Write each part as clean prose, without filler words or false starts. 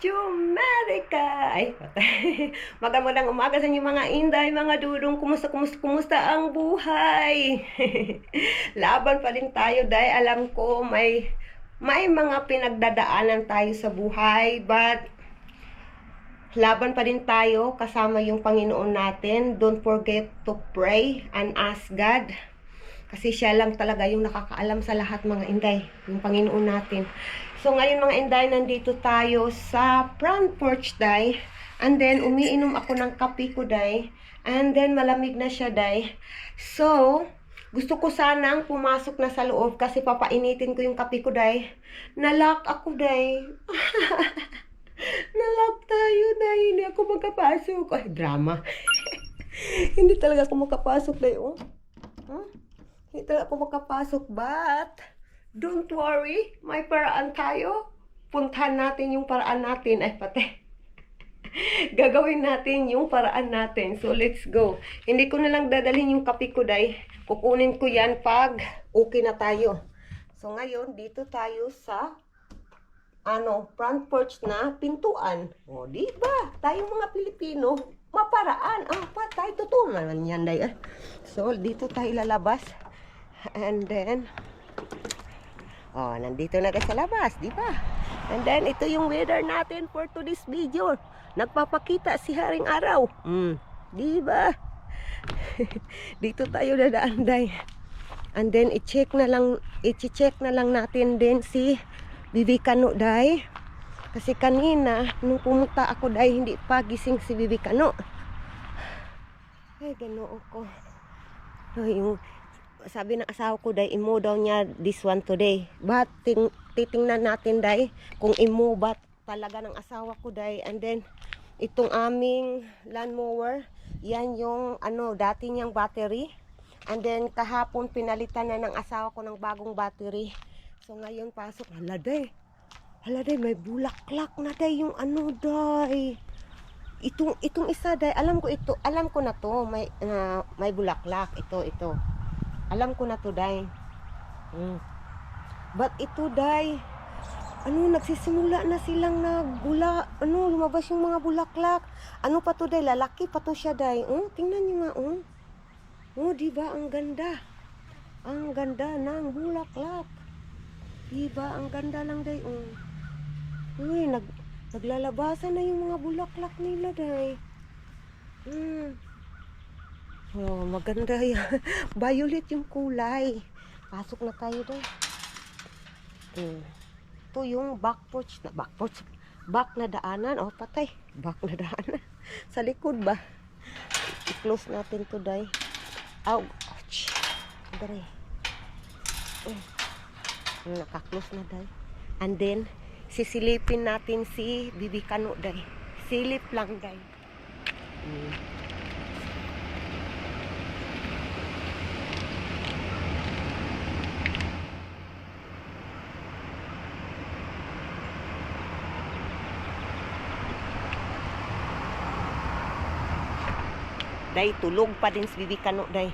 Chumerica! Ay, patay. Magandang umaga sa inyo mga inday, mga dudong. Kumusta ang buhay? Laban pa rin tayo dahil alam ko may mga pinagdadaanan tayo sa buhay, but laban pa rin tayo kasama yung Panginoon natin. Don't forget to pray and ask God. Kasi siya lang talaga yung nakakaalam sa lahat mga inday, yung Panginoon natin. So ngayon mga inday, nandito tayo sa front porch day. And then umiinom ako ng kape ko day. And then malamig na siya day. So gusto ko sanang pumasok na sa loob kasi papainitin ko yung kape ko day. Nalock ako day. Nalock tayo day. Hindi ako makapasok. Ay, drama. Hindi talaga ako makapasok day. Oh. Hindi talaga ako makapasok, but don't worry, may paraan tayo. Puntahan natin yung paraan natin. Ay, pati. Gagawin natin yung paraan natin. So, let's go. Hindi ko na lang dadalhin yung kape ko, day. Kukunin ko yan pag okay na tayo. So, ngayon, dito tayo sa front porch na pintuan. O, diba? Tayong mga Pilipino, maparaan. Patay, totoo naman yan, day. So, dito tayo lalabas. And then, nandito na tayo sa labas, di ba? And then, ito yung weather natin for today's video. Nagpapakita si Haring Araw. Di ba? Dito tayo dadaan, day. And then, i-check na lang natin din si Bibikano, day. Kasi kanina, nung pumunta ako, day, hindi pa gising si Bibikano. Ay, ganoon ko. Yung sabi ng asawa ko, day, imo daw niya this one today. But titingnan natin, day, kung imo ba talaga ng asawa ko, day. And then itong aming lawnmower, yan yung dati niyang battery. And then kahapon pinalitan na ng asawa ko ng bagong battery. So ngayon pasok, hala day, may bulaklak na, day, yung day. Itong isa, day, alam ko na to, may bulaklak, ito. Alam ko na to, day. But ito, day, nagsisimula na silang lumabas yung mga bulaklak. Ano pa to, day? Lalaki pa to siya, day. Tingnan nyo nga, diba? Ang ganda. Ang ganda ng bulaklak. Diba? Ang ganda lang, day. Uy, naglalabasan na yung mga bulaklak nila, day. Maganda yan. Violet yung kulay. Pasok na tayo doon. Ito yung back na daanan. Patay. Back na daanan. Sa likod ba? I-close natin to, day. Ouch. Dari. Naka-close na, day. And then, sisilipin natin si Bibikano, day. Silip lang, day. Day, tulog pa din si Bibikano, day.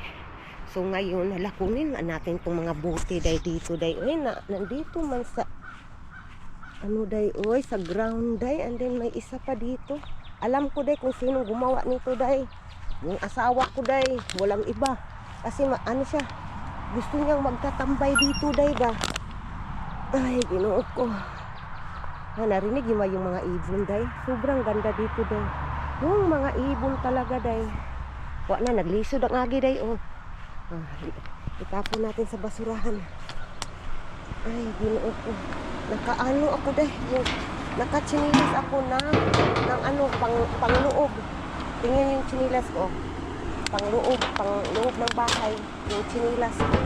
So ngayon, kunin natin itong mga bote, day, dito, day. Nandito man sa day, sa ground, day. And then may isa pa dito. Alam ko, day, kung sino gumawa nito, day. Yung asawa ko, day. Walang iba. Kasi siya, gusto niyang magtatambay dito, day, ba? Ay, Ginoo ko. Narinig yung mga ibon, day. Sobrang ganda dito, day. Yung mga ibon talaga, day. Naglisod ang agi, day. Itapon natin sa basurahan. Ay, Ginoo ko. Nakaano ako, day. Nakatsinilas ako ng pangloob. Tingnan yung tsinilas ko. Pangloob ng bahay. Yung tsinilas ko.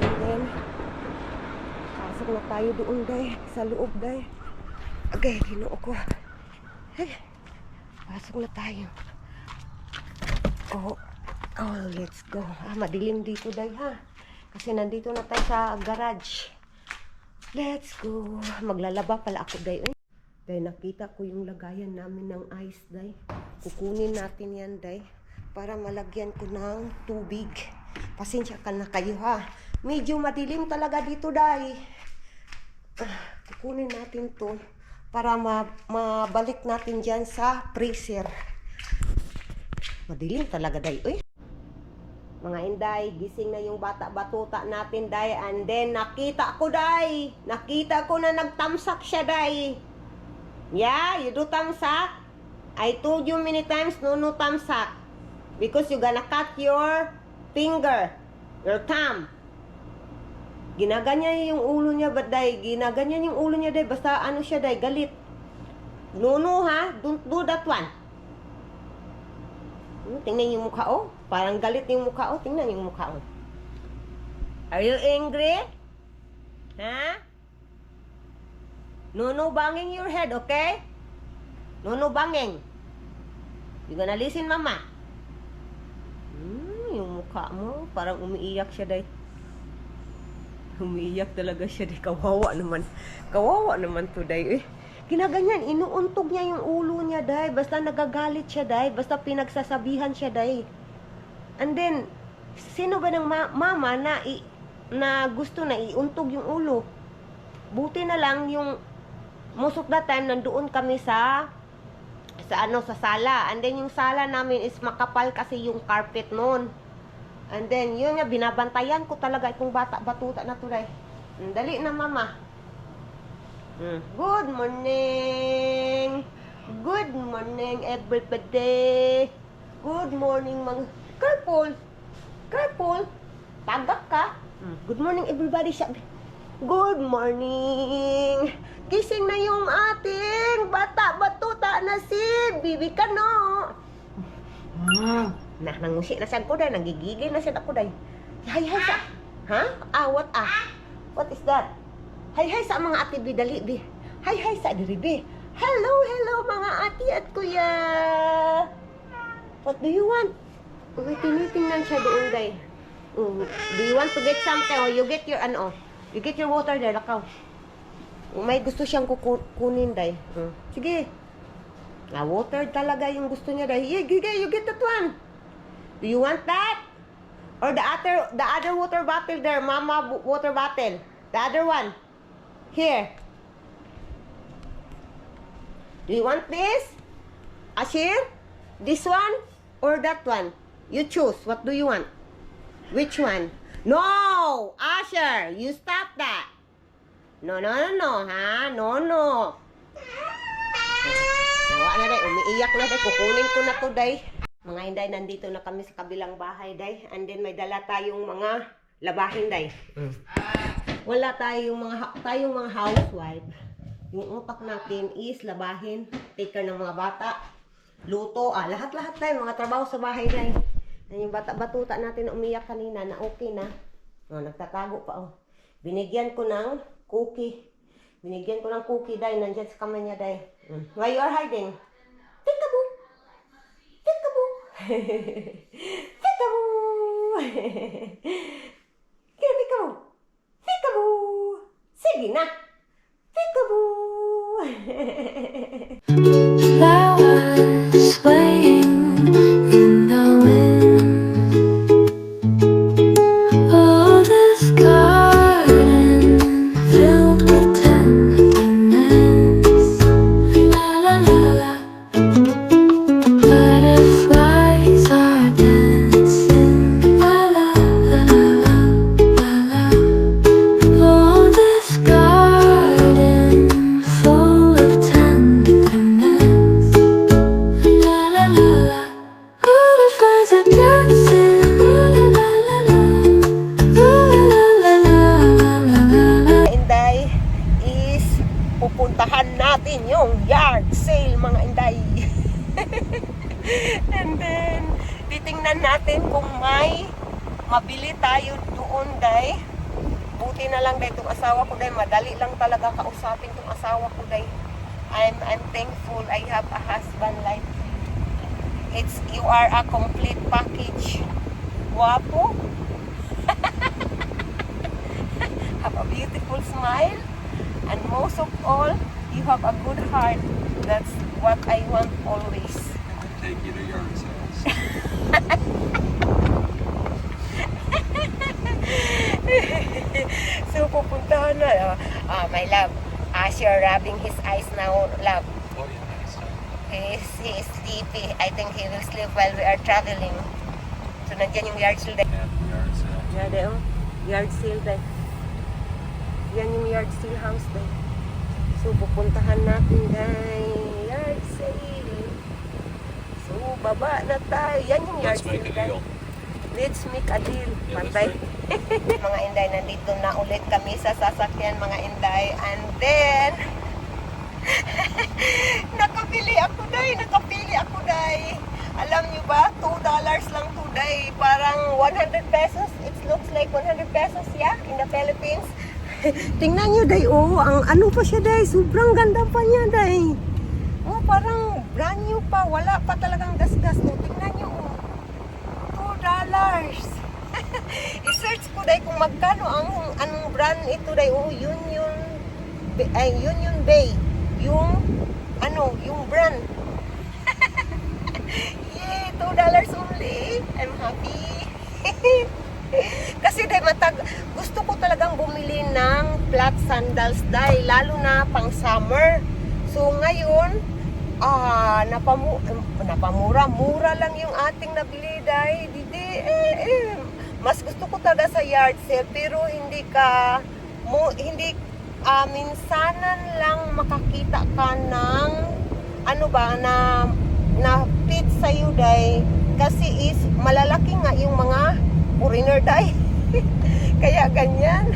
And then, pasok na tayo doon, day. Sa loob, day. Okay, Ginoo ko. Hey, pasok na tayo. Let's go. Madilim dito, day, ha? Kasi nandito na tayo sa garage. Let's go. Maglalaba pala ako, day. Day, nakita ko yung lagayan namin ng ice, day. Kukunin natin yan, day, para malagyan ko ng tubig. Pasensya ka na kayo, ha? Medyo madilim talaga dito, day. Kukunin natin to para mabalik natin dyan sa freezer. Madilim talaga, day. Uy. Mga inday, gising na yung bata-batuta natin, day. And then, nakita ko, day. Nakita ko na nagtamsak siya, day. Yeah, you do tamsak. I told you many times, no tamsak. Because you gonna cut your finger, your thumb. Ginaganyan yung ulo niya, day. Ginaganyan yung ulo niya, day. Basta ano siya, day, galit. No, ha? Don't do that one. Tingnan yung mukha, oh. Parang galit yung mukha, oh. Tingnan yung mukha, oh. Are you angry? Ha? No banging your head, okay? No banging. You gonna listen, mama? Yung mukha mo, parang umiiyak siya, day. Umiiyak talaga siya, day. Kawawa naman. Kawawa naman to, day. Ginaganyan, inuuntog niya yung ulo niya, day. Basta nagagalit siya, day. Basta pinagsasabihan siya, day. And then, sino ba ng mama na gusto na iuntog yung ulo? Buti na lang yung most of the time nandoon kami sa sala. And then yung sala namin is makapal kasi yung carpet noon. And then yun nga, binabantayan ko talaga itong bata-batuta na to, day. Dali na, mama. Good morning. Good morning, everybody. Good morning, mga... Careful. Tagak ka. Good morning, everybody. Good morning. Gising na yung ating bata-batuta na si Bibi Kano. Nangusi na siya ko, day. Nangigigil na siya ako, day. Hay sa... Ha? What is that? Hay sa mga ate, bi, dali, bi. Hay sa diri, bi. Hello, mga ate at kuya. What do you want? Uy, tinitingnan siya doon, day. Do you want to get something? Or you get your, you get your water there, lakaw. May gusto siyang kukunin, day. Sige. Water talaga yung gusto niya, day. You get that one. Do you want that? Or the other water bottle there, mama water bottle. The other one. Here. Do you want this? Ashir? This one or that one? You choose. What do you want? Which one? No! Asher, you stop that. No, ha? No. Nawa na, day. Umiiyak na, day. Kukunin ko na to, day. Mga inday, nandito na kami sa kabilang bahay, day. And then may dala tayong mga labahin, day. Wala tayong mga housewife. Yung utak natin is labahin, take care ng mga bata, luto, lahat-lahat tayo, mga trabaho sa bahay, day. Yung bata-batuta natin na umiyak kanina na okay na. Nagtatago pa, Binigyan ko ng cookie. Day. Nandyan sa kamay niya, day. Why you are hiding? Peekaboo! Peekaboo! Sige na! Peekaboo! Flowers swaying in the wind. Oh, this garden filled with tenderness. La la la la. Butterflies are dancing. La la la la la la. Oh, this garden full of tenderness. La la la la. Butterflies are dancing. La la la la. La la la la la. Inday is pupuntahan natin yung yard sale, mga inday. And then titingnan natin kung may mabili tayo doon, day. Buti na lang, day, itong asawa ko, day. Madali lang talaga kausapin itong asawa ko, day. I'm thankful I have a husband like you. You are a complete package. Guwapo. Have a beautiful smile. And most of all, you have a good heart. That's what I want always. Take you to yard sales. So, pupuntahan na. My love, Asher rubbing his eyes now, love. Oh, yeah, nice. He is sleepy. I think he will sleep while we are traveling. So, nandiyan yung yard sale day. Half the yard sale. Yeah, day, oh. Yard sale day. Yan yung yard sale house day. So, pupuntahan natin, guys. Yard sale. So, baba na tayo. Yan yung yard Let's make sale a day. deal. Let's make a deal. Yeah, let's Pantay. make Mga Inday, nandito na ulit kami sa sasakyan, mga Inday. And then, nakapili ako, day. Alam niyo ba, $2 lang today. Parang 100 pesos. It looks like 100 pesos, yeah, in the Philippines. Tingnan niyo, day, oh, ang ano pa siya, day. Sobrang ganda pa niya, day. Oh, parang brand new pa. Wala pa talagang gas-gas. Oh, tingnan niyo, oh. $2. I-search ko day kung magkano ang brand ito day. Oh, Union Bay. Yung yung brand. Yay, $2 only. I'm happy. Kasi day gusto ko talagang bumili ng flat sandals day, lalo na pang summer. So ngayon, mura lang yung ating nabili day. Mas gusto ko talaga sa yard sale, pero hindi minsanan lang makakita ka ng na fit sa'yo day, kasi is malalaki nga yung mga foreigner day. Kaya ganyan.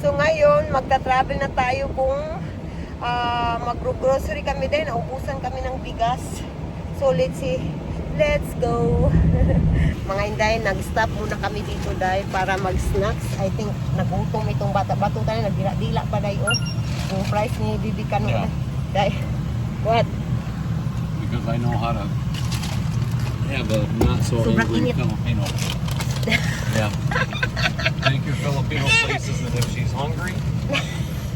So ngayon magta-travel na tayo kung mag-grocery kami din, naubusan kami ng bigas. So let's go. Mga Inday, nag-stop muna kami dito day para mag-snacks. I think nagutom itong bata-bato tayo, nagdila-dila pa day, oh. Yung price ni Bibi Kano. Yeah. Day. What? Because I know how to have a not so Sobrang angry init. Filipino. Yeah. Take your Filipino places, and if she's hungry,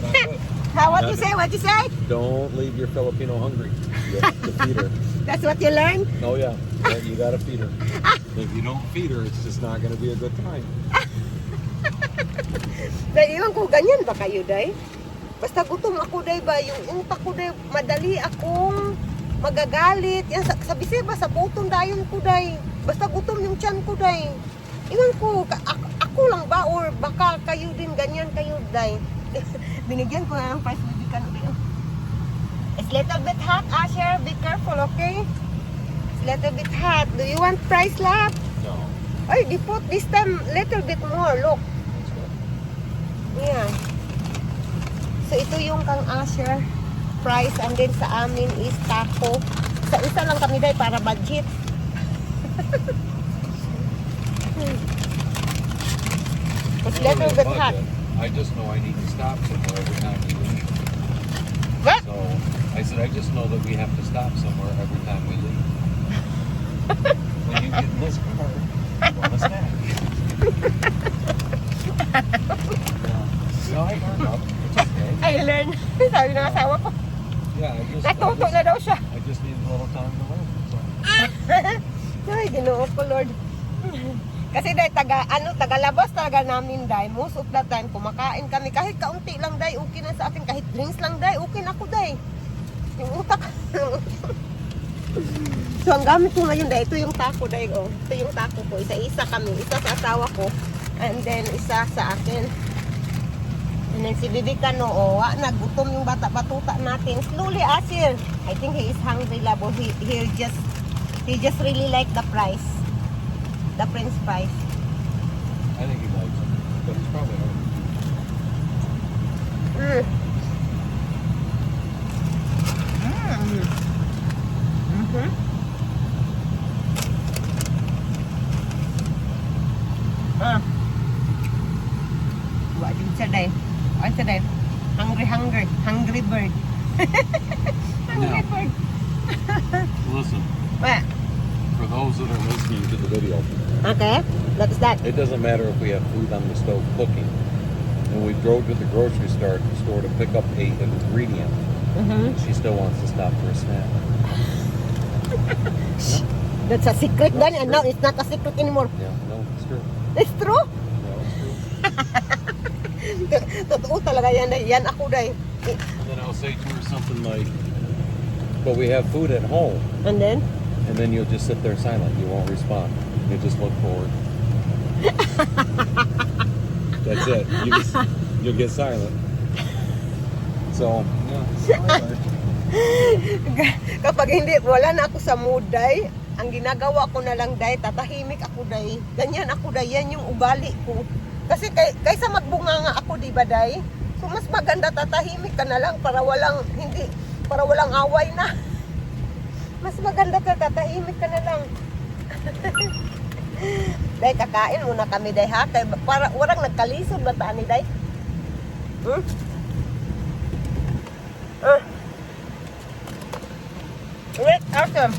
not good. What you say? What you say? Don't leave your Filipino hungry. You have to feed her. That's what you learn? Oh yeah, you gotta feed her. If you don't feed her, it's just not gonna be a good time. Day, iwan ko, ganyan ba kayo, day? Basta gutom ako, day ba? Yung utak ko, day, madali akong magagalit. Yan, sa Bisaya, sa putong dayon ko, day. Basta gutom yung tiyan ko, day. Iwan ko, ako lang ba? Or baka kayo din, ganyan kayo, day. Binigyan ko na ng price Bibi Kano, day. It's little bit hot, Asher. Be careful, okay? It's little bit hot. Do you want price lap? No. Ay, they put this time little bit more. Look. Yeah. So, ito yung kang Asher price. And then sa amin is taco. Sa isa lang kami dahil para budget. It's little bit hot. I just know I need to stop somewhere every time we leave. What? So I said, I just know that we have to stop somewhere every time we leave. When you get in this car, you want a snack. No, I learned up. It's okay. I learn. Sabi ng asawa ko. Yeah, Natuto na daw siya. I just need a little time to learn. So. Ay, Ginoo ko, Lord. Kasi dahil tagalabas talaga namin dahil most of the time kumakain kami kahit kaunti lang dahil okay na sa akin, kahit drinks lang dahil okay na ako dahil yung utak. So ang gamit ko ngayon dahil ito yung taco dahil, oh, ito yung taco ko, isa-isa kami, isa sa asawa ko and then isa sa akin. And then si Bibi Kano, oh, nagutom yung bata-batuta natin. Slowly, Asir, I think he is hungry, labo. He just really like the price. The French fries. I think he likes it, but he's probably hungry. What did you say? What's that? Hungry bird. Hungry No. bird. Listen, What? for those that are listening to the video, Okay, what is that? it doesn't matter if we have food on the stove cooking. When we drove to the grocery store to pick up an ingredient, she still wants to stop for a snack. That's a secret then, and now it's not a secret anymore. Yeah, no, it's true. It's true? No, it's true. Totoo talaga yan, day. Yan ako, day. And then I'll say to her something like, but we have food at home. And then? And then you'll just sit there silent. You won't respond. You just look forward. That's it. You'll get silent. So, yeah. Sorry. Kapag hindi, wala na ako sa mood, day, ang ginagawa ko na lang, day, tatahimik ako, day. Ganyan ako, day. Yan yung ugali ko. Kasi kaysa magbunganga ako, di ba, day? So, mas maganda tatahimik ka na lang para walang away na. Mas maganda ka, tatahimik ka na lang. Day, kakain muna kami, day, ha? Kaya para warang nagkalisod ba taan ni, day? Wait, awesome.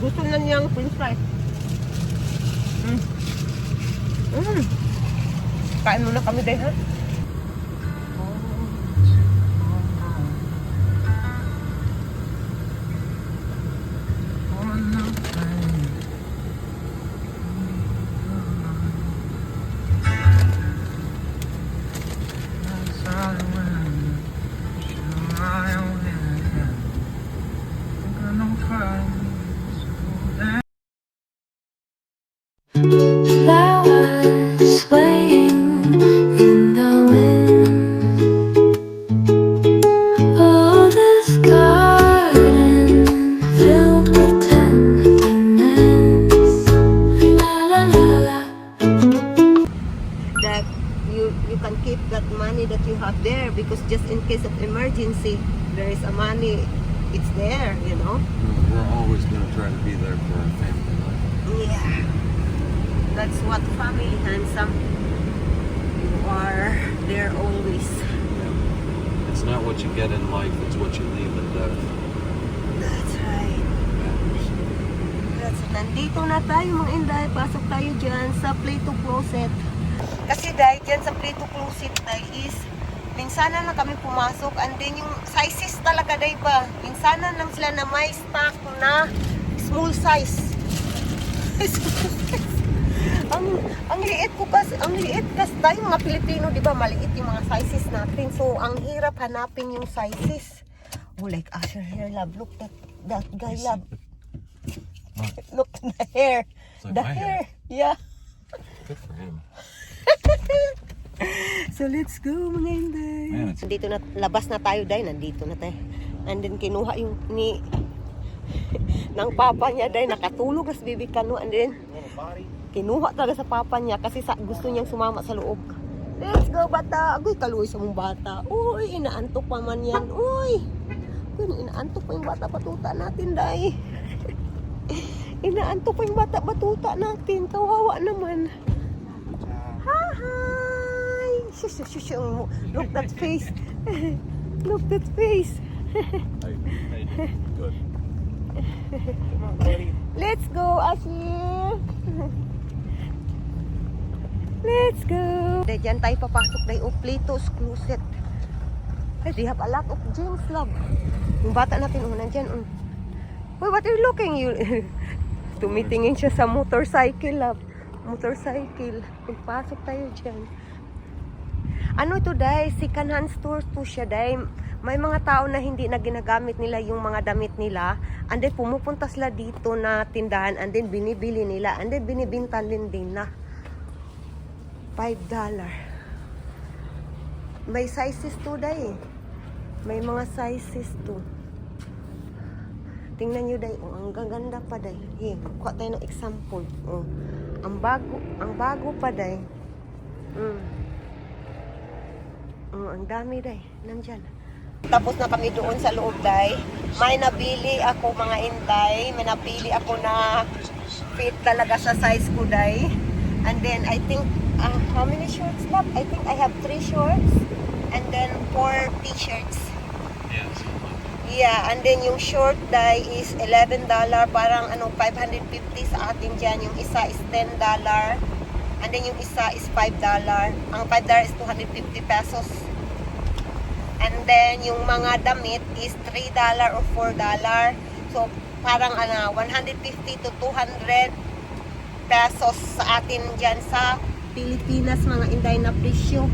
Gusto na niyang french fries. Kain muna kami, day, ha? Flowers swaying in the wind. Oh, this garden filled with tenderness. La la la la. That you can keep that money that you have there because just in case of emergency, there is a money, it's there, you know. We're always going to try to be there for our family life. Yeah, that's what family, handsome. You are there always. It's not what you get in life, it's what you leave in death. That's right. Nandito na tayo mga inday. Pasok tayo dyan sa Plato Closet. Kasi dahil dyan sa Plato Closet dahil is minsanan na kami pumasok and then yung sizes talaga dahil ba minsanan lang sila na may stock na small size. ang liit kasi tayo mga Pilipino, di ba, maliit yung mga sizes natin. So ang hirap hanapin yung sizes. Oh, like Asher here, love. Look that guy, love. Look at the hair. It's like The my hair. Yeah. Good for him. So let's go mga inday. Man, Nandito na, labas na tayo dahil nandito na tayo. And then kinuha yung ni ng papa niya dahil nakatulog na sa baby kano. And then kinuha talaga sa papa niya kasi gusto niyang sumama sa loob. Let's go bata. Agoy kaluoy sa mong bata. Uy, inaantok pa man yan. Uy, inaantok pa yung bata batuta natin dahil. Inaantok pa yung bata batuta natin. Kawawa naman. Hi! Shush. Look that face. Look that face. Good. Let's go, Ashir. Let's go. Diyan tayo papasok tayo. Plato's Closet. They have a lot of gyms, love. Yung bata natin, nandyan. Wait, what are you looking? Tumitingin siya sa motorcycle, love. Motorcycle. Pagpasok tayo dyan. Ano ito, day? Second hand store to siya, day. May mga tao na hindi na ginagamit nila yung mga damit nila. And then pumupunta sila dito na tindahan. And then binibili nila. And then binibinta din na. $5. May sizes to, day. May mga sizes to. Tingnan nyo, day. Oh, ang gaganda pa, day. Hey, kuha tayo ng example. Oh. Ang bago pa, day. Ang dami, day. Nandyan. Tapos na kami doon sa loob, day. May nabili ako, mga inday. May napili ako na fit talaga sa size ko, day. And then, I think, how many shorts, love? I think I have 3 shorts. And then, 4 t-shirts. Yeah, and then yung short day is $11. Parang 550 sa atin dyan. Yung isa is $10. And then yung isa is $5. Ang $5 is 250 pesos. And then yung mga damit is $3 or $4. So parang 150 to 200 pesos sa atin dyan sa Pilipinas mga inday na presyo.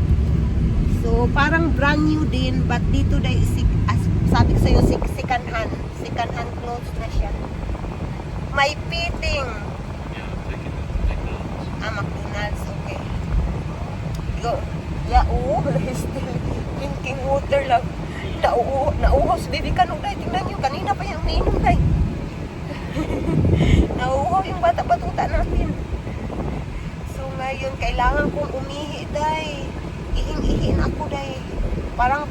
So parang brand new din, but dito day sabi ko sa'yo second hand clothes na siya. May fitting. Yeah, taking the McDonald's. McDonald's, okay. Go. Yeah, still drinking water lang. Nauuhaw si baby Kano day. Tingnan nyo, kanina pa yung umiinom day. Nauuhaw yung bata-batuta natin. So ngayon, kailangan kong umihi day. Ihing-ihin ako day. Parang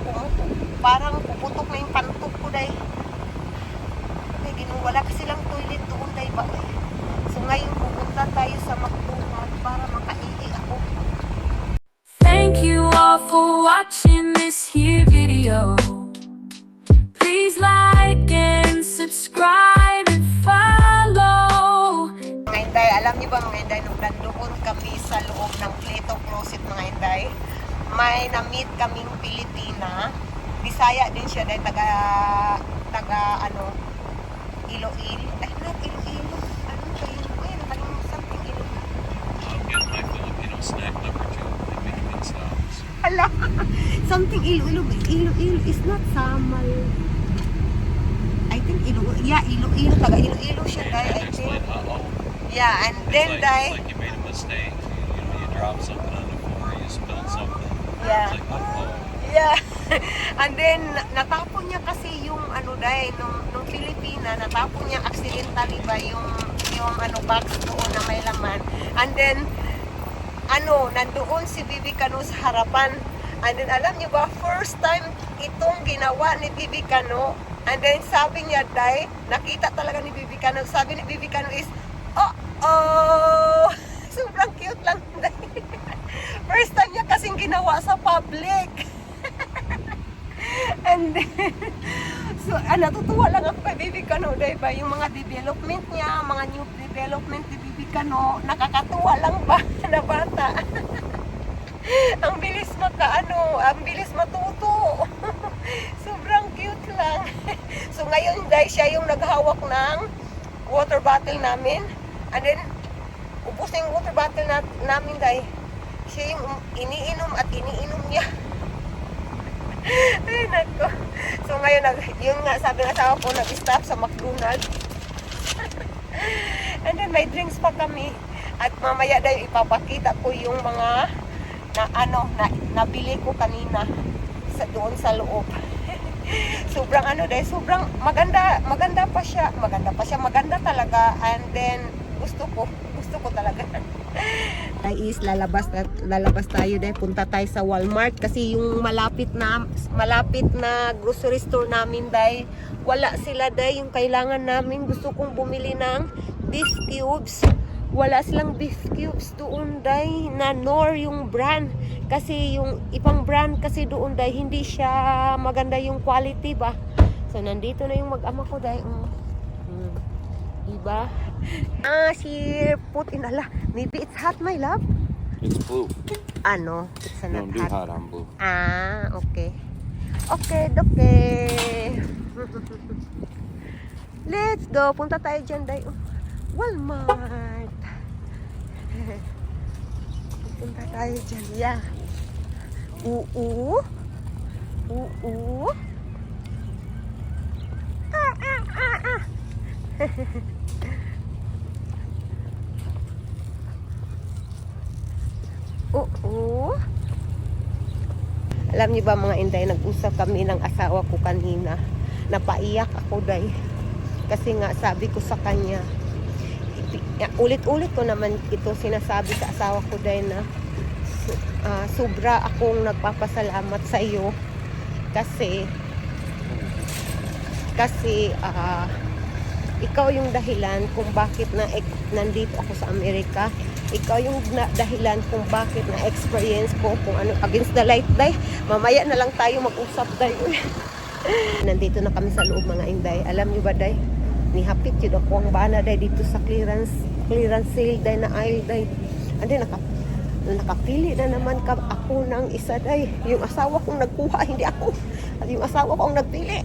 puputok na yung pantok ko day. Wala kasi lang toilet doon day ba. So ngayon, pupunta tayo sa McDonald's para makaihi ako. Thank you all for watching this here video. Please like and subscribe and follow. Mga inday, alam niyo ba mga inday, nung nandoon kami sa loob ng Plato Closet mga inday, may na-meet kaming Pilipina. Bisaya din siya dahil taga Iloilo. Ay, not Iloilo. Ano kayo? Ay, nakalimut something Iloilo. I'll get my Filipino snack number 2. They make it in stocks. Hala, something Iloilo. Iloilo is not Samal. I think Iloilo. Yeah, Iloilo. Taga Iloilo siya dahil, I think. Explain, uh-oh. Yeah, and then It's dahil, like you made a mistake. You dropped something on the floor, you spilled something. yeah. It's like, uh-oh. Yeah. And then, natapon niya kasi yung dahil, nung Pilipina, natapon niya accidentally ba yung box doon na may laman. And then, nandoon si Bibi Kano sa harapan. And then, alam niyo ba, first time itong ginawa ni Bibi Kano. And then, sabi niya, dahil, nakita talaga ni Bibi Kano. Sabi ni Bibi Kano is, oh! Sobrang cute lang. First time niya kasing ginawa sa public. And then, so, natutuwa lang ako kay Bibi Kano, diba? Yung mga development niya, mga new development ni Bibi Kano, nakakatuwa lang ba na bata? Ang bilis ang bilis matuto. Sobrang cute lang. So ngayon, dahil siya yung naghawak ng water bottle namin. And then, ubos na yung water bottle namin dahil siya yung iniinom at iniinom niya. Ay, nako. So ngayon, yung nga, sabi ng asawa ko, nag-stop sa McDonald's. And then may drinks pa kami. At mamaya dahil ipapakita ko yung mga nabili ko kanina doon sa loob. Sobrang dahil sobrang maganda pa siya, maganda talaga. And then gusto ko talaga. Is lalabas tayo dahil punta tayo sa Walmart kasi yung malapit na grocery store namin dahil wala sila dahil yung kailangan namin. Gusto kong bumili ng beef cubes. Wala silang beef cubes doon dahil na nor yung brand kasi yung ibang brand kasi doon dahil hindi siya maganda yung quality ba. So nandito na yung mag-ama ko dahil diba? She put in maybe it's hot, my love. It's blue. It's not Don't do hot. hot on blue. Okay. Okay. Let's go. Punta tayo dyan, day. Walmart. Punta tayo dyan. Yeah. Oo. Oo. Alam niyo ba mga inday, nag-usap kami ng asawa ko kanina. Napaiyak ako dahil kasi nga sabi ko sa kanya, ulit-ulit ko naman ito sinasabi sa asawa ko dahil na sobra akong nagpapasalamat sa iyo kasi ikaw yung dahilan kung bakit nandito ako sa Amerika. Ikaw yung dahilan kung bakit na-experience ko kung ano against the light day. Mamaya na lang tayo mag-usap day. Nandito na kami sa loob mga inday. Alam niyo ba day? Nihapit yun ako ang bana day dito sa clearance sale day na aisle day. And then nakapili na naman ako ng isa day. Yung asawa kong nagkuha, hindi ako. At yung asawa ko ang nagpili.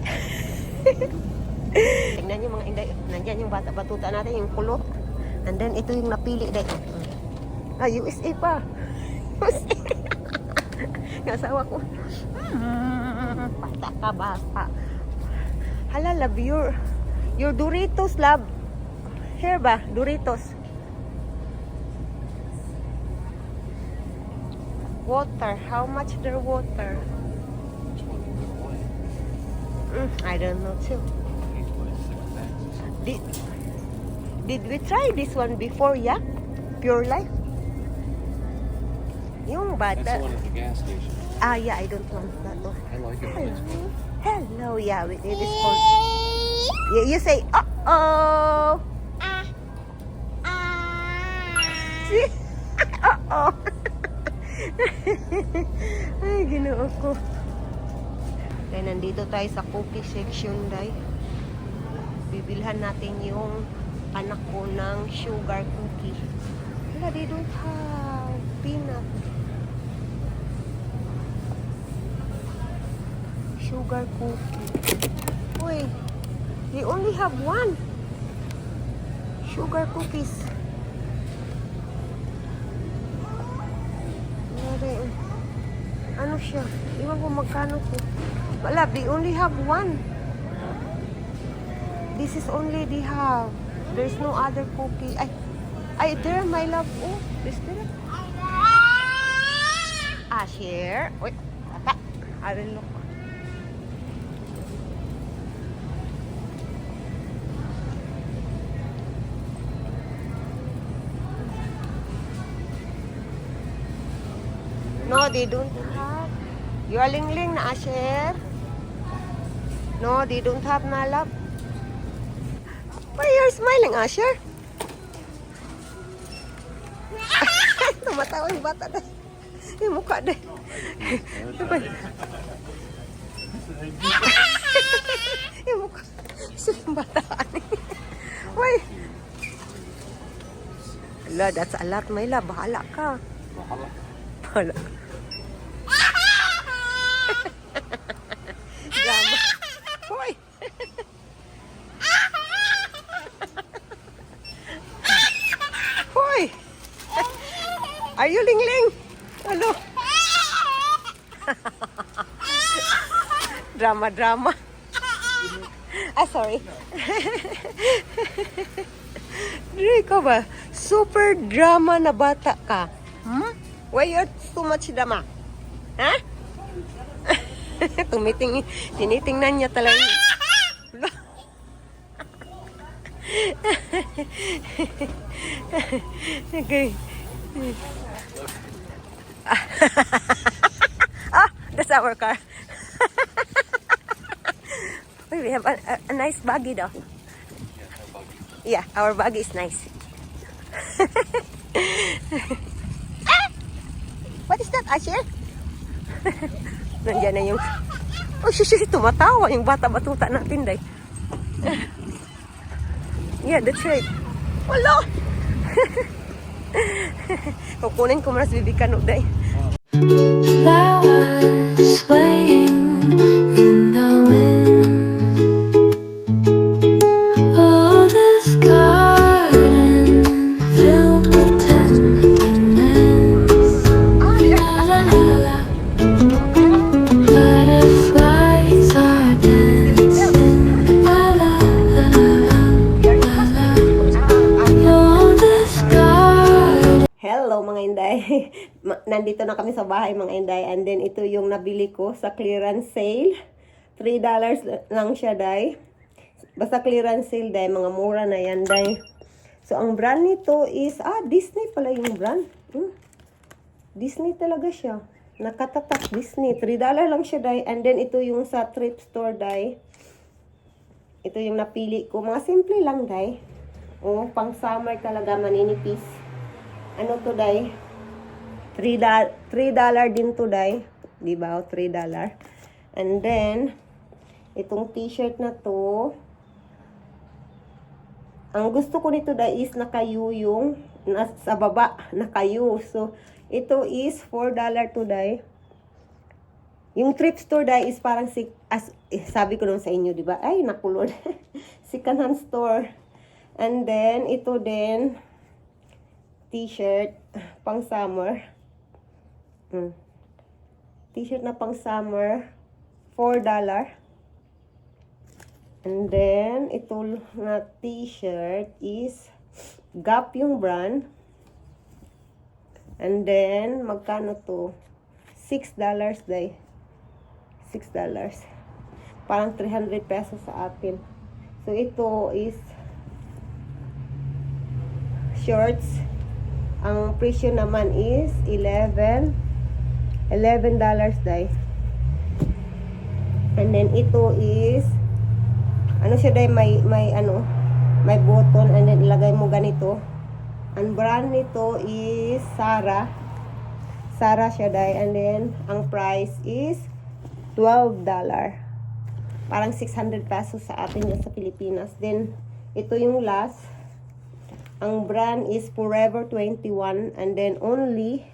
Tingnan niyo mga inday. Nandiyan yung bata-batuta natin, yung kulot. And then ito yung napili day. USA pa. Yung asawa ko. Bata ka, bata. Hala, love, your Doritos, love. Here ba? Doritos. Water. How much their water? I don't know too. Did we try this one before, yeah? Pure Life? Yung That's the bata. one at the gas station. Ah, yeah, I don't want that one. I like it when it's cold. Hello, yeah, it is called. You say, uh-oh. See? Uh-oh. Ay, ginoo ko. Kaya nandito tayo sa cookie section, day. Bibilhan natin yung anak ko ng sugar cookie. Wala, they don't have peanut. Sugar cookie. Wait, they only have one. Sugar cookies. Ano siya? Iwan ko magkano to. Wala, they only have one. This is only they have. There's no other cookie. Ay, there, my love. Oh, there's there. Share. Wait, tata. I will look. No, they don't have. You are Ling na share. No, they don't have na love. Why you're smiling, Asher? Tumatawa yung bata dahil. Yung mukha dahil. Yung mukha. Yung bata. Why? Ala, that's a lot, my love. Bahala ka. Bahala. Drama. Hoy! Hoy! Are you Ling? Ano? Drama. Sorry. Diri ka ba? Super drama na bata ka. Why you're too much drama? Ha? Tinitingnan niya talaga. Okay. That's our car. We have a nice buggy though. Yeah, our buggy is nice. What is that, Asher? Nandiyan na yung... Oh, tumatawa yung bata-batuta natin, day. Yeah, that's right. Wala! Kukunin ko muna sa bibig day. Flowers swaying in the wind. Oh, this garden filled with tenderness. La la la la. Butterflies are dancing. La la la la la. Oh, this garden. Hello mga Inday. Nandito na kami sa bahay mga Inday. And then ito yung nabili ko sa clearance sale. $3 lang siya, Day. Basta clearance sale, Day. Mga mura na yan, Day. So ang brand nito is, Disney pala yung brand. Disney talaga siya. Nakatatak Disney. $3 lang siya, Day. And then ito yung sa thrift store, Day. Ito yung napili ko. Mga simple lang, Day. Oh, pang summer talaga, maninipis. Ano to, Day? $3 din to, Day. Diba? $3. And then, itong t-shirt na to, ang gusto ko nito, Day, is nakayu yung sa baba, nakayu. So, ito is $4 to, Day. Yung thrift store, Day, is parang sabi ko naman sa inyo, diba? Ay, nakulod. Second hand store. And then, ito din, t-shirt, pang summer. T-shirt na pang summer, $4. And then, ito na t-shirt is Gap yung brand. And then, magkano to? $6 day. $6. Parang 300 pesos sa atin. So, ito is shorts. Ang presyo naman is $11 day. And then, ito is ano siya day, may button, and then ilagay mo ganito. Ang brand nito is Zara siya day, and then ang price is $12. Parang 600 pesos sa atin yan sa Pilipinas. Then ito yung last, ang brand is Forever 21, and then only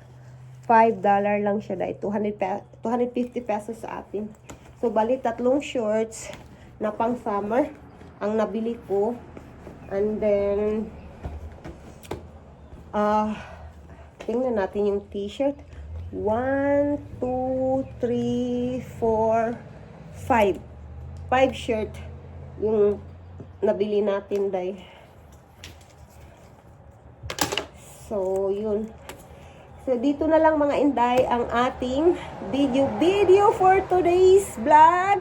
$5 lang siya day, 250 pesos sa atin. So bali tatlong shorts na pang summer ang nabili ko. And then tingnan natin yung t-shirt. 1, 2, 3, 4, 5 shirt yung nabili natin day. So yun. So dito na lang mga inday ang ating video for today's vlog.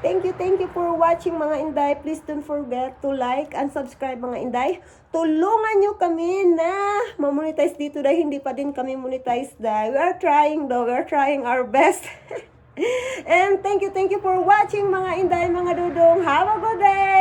Thank you for watching mga inday. Please don't forget to like and subscribe mga inday. Tulungan nyo kami na ma-monetize dito dahil hindi pa din kami monetize dahil we are trying though. We are trying our best. And thank you for watching mga inday, mga dudong. Have a good day!